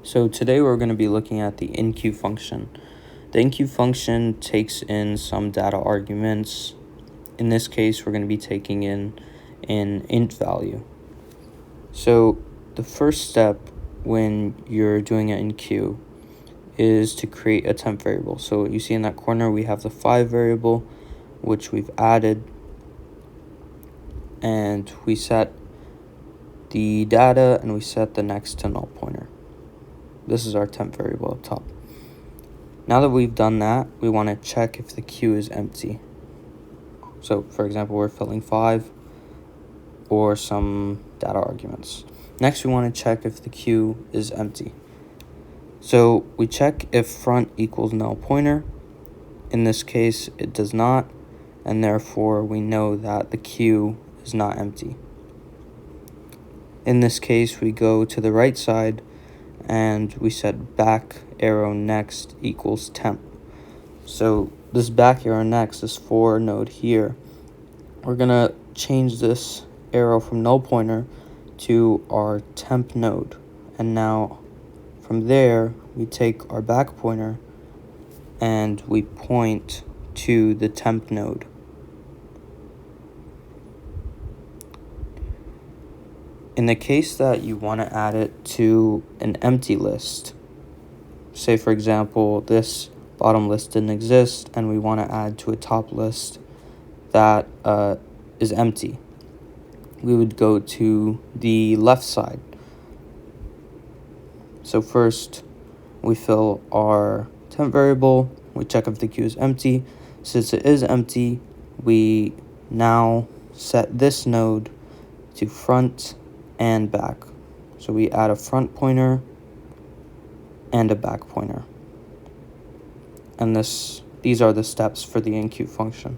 So today we're going to be looking at the enqueue function. The enqueue function takes in some data arguments. In this case, we're going to be taking in an int value. So the first step when you're doing an enqueue is to create a temp variable. So you see in that corner we have the 5 variable, which we've added, and we set the data and we set the next to null pointer. This is our temp variable up top. Now that we've done that, we want to check if the queue is empty. So for example, we're filling 5 or some data arguments. Next, we want to check if the queue is empty. So we check if front equals null pointer. In this case, it does not, and therefore we know that the queue is not empty. In this case, we go to the right side and we set back arrow next equals temp. So this back arrow next, this for node here, we're gonna change this arrow from null pointer to our temp node. And now from there, we take our back pointer and we point to the temp node. In the case that you want to add it to an empty list, say for example, this bottom list didn't exist and we want to add to a top list that is empty, we would go to the left side. So first, we fill our temp variable, we check if the queue is empty. Since it is empty, we now set this node to front and back. So we add a front pointer and a back pointer. And these are the steps for the enqueue function.